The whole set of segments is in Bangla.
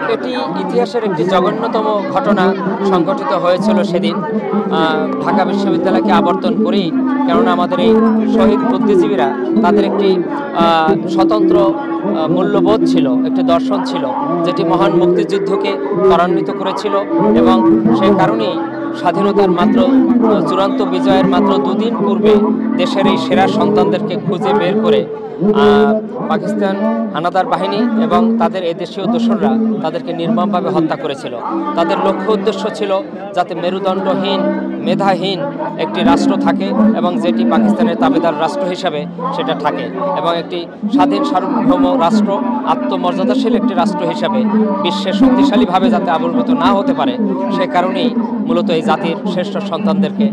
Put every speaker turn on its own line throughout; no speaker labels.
এটি ইতিহাসের একটি জঘন্যতম ঘটনা সংঘটিত হয়েছিল সেদিন ঢাকা বিশ্ববিদ্যালয়কে আবর্তন করেই। কেননা আমাদের এই শহীদ বুদ্ধিজীবীরা তাদের একটি স্বতন্ত্র মূল্যবোধ ছিল, একটি দর্শন ছিল, যেটি মহান মুক্তিযুদ্ধকে ত্বরান্বিত করেছিল এবং সেই কারণেই স্বাধীনতার মাত্র চূড়ান্ত বিজয়ের মাত্র দুদিন পূর্বে দেশের এই সেরা সন্তানদেরকে খুঁজে বের করে পাকিস্তান হানাদার বাহিনী এবং তাদের এদেশীয় দোসররা তাদেরকে নির্মমভাবে হত্যা করেছিল। তাদের লক্ষ্য উদ্দেশ্য ছিল যাতে মেরুদণ্ডহীন, মেধাহীন একটি রাষ্ট্র থাকে এবং যেটি পাকিস্তানের তাবেদার রাষ্ট্র হিসাবে সেটা থাকে এবং একটি স্বাধীন সার্বভৌম রাষ্ট্র, আত্মমর্যাদাশীল একটি রাষ্ট্র হিসাবে বিশ্বের শক্তিশালীভাবে যাতে আবির্ভূত না হতে পারে, সে কারণেই মূলত এই জাতির শ্রেষ্ঠ সন্তানদেরকে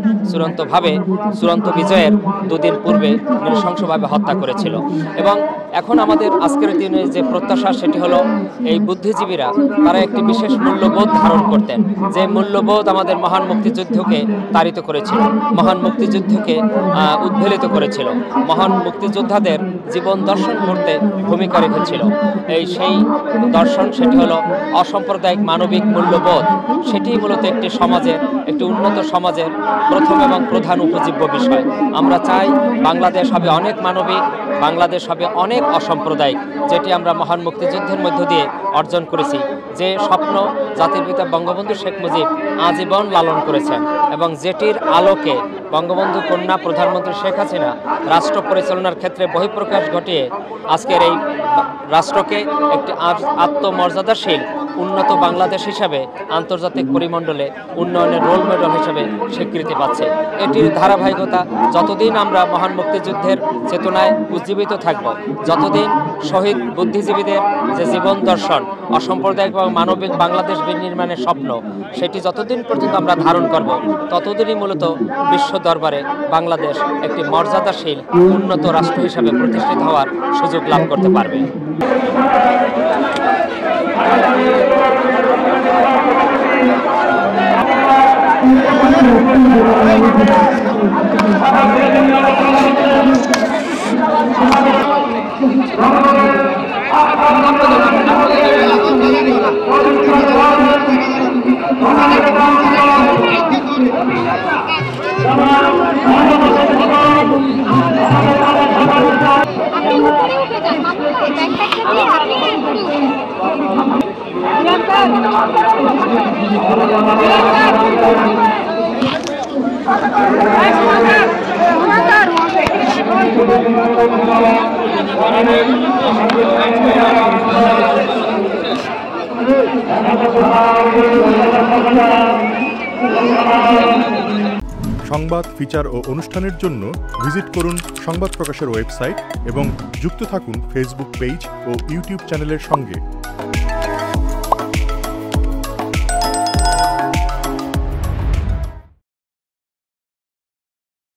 চূড়ান্ত বিজয়ের দুদিন পূর্বে নৃশংসভাবে হত্যা করেছিল। এবং এখন আমাদের আজকের দিনে যে প্রত্যাশা সেটি হলো এই বুদ্ধিজীবীরা তারা একটি বিশেষ মূল্যবোধ ধারণ করতেন, যে মূল্যবোধ আমাদের মহান মুক্তিযুদ্ধকে তাড়িত করেছিল, মহান মুক্তিযুদ্ধকে উদ্বেলিত করেছিল, মহান মুক্তিযোদ্ধাদের জীবন দর্শন করতে ভূমিকা রেখেছিল। সেই দর্শন সেটি হলো অসাম্প্রদায়িক মানবিক মূল্যবোধ। সেটি মূলত একটি সমাজের, একটি উন্নত সমাজের প্রথম এবং প্রধান উপজীব্য বিষয়। আমরা চাই বাংলাদেশ হবে অনেক মানবিক, বাংলাদেশ হবে অনেক অসাম্প্রদায়িক, যেটি আমরা মহান মুক্তিযুদ্ধের মধ্য দিয়ে অর্জন করেছি। যে স্বপ্ন জাতির পিতা বঙ্গবন্ধু শেখ মুজিব আজীবন লালন করেছেন এবং যেটির আলোকে বঙ্গবন্ধু কন্যা প্রধানমন্ত্রী শেখ হাসিনা রাষ্ট্র পরিচালনার ক্ষেত্রে বহিঃপ্রকাশ ঘটিয়ে আজকের এই রাষ্ট্রকে একটি আত্মমর্যাদাশীল উন্নত বাংলাদেশ হিসাবে আন্তর্জাতিক পরিমণ্ডলে উন্নয়নের রোল মডেল হিসেবে স্বীকৃতি পাচ্ছে। এটির ধারাবাহিকতা যতদিন আমরা মহান মুক্তিযুদ্ধের চেতনায় উজ্জীবিত থাকব, যতদিন শহীদ বুদ্ধিজীবীদের যে জীবন দর্শন, অসাম্প্রদায়িক এবং মানবিক বাংলাদেশ বিনির্মাণের স্বপ্ন, সেটি যতদিন পর্যন্ত আমরা ধারণ করব, ততদিনই মূলত বিশ্ব দরবারে বাংলাদেশ একটি মর্যাদাশীল উন্নত রাষ্ট্র হিসাবে প্রতিষ্ঠিত হওয়ার সুযোগ লাভ করতে পারবে।
সংবাদ, ফিচার ও অনুষ্ঠানের জন্য ভিজিট করুন সংবাদ প্রকাশের ওয়েবসাইট এবং যুক্ত থাকুন ফেসবুক পেজ ও ইউটিউব চ্যানেলের সঙ্গে।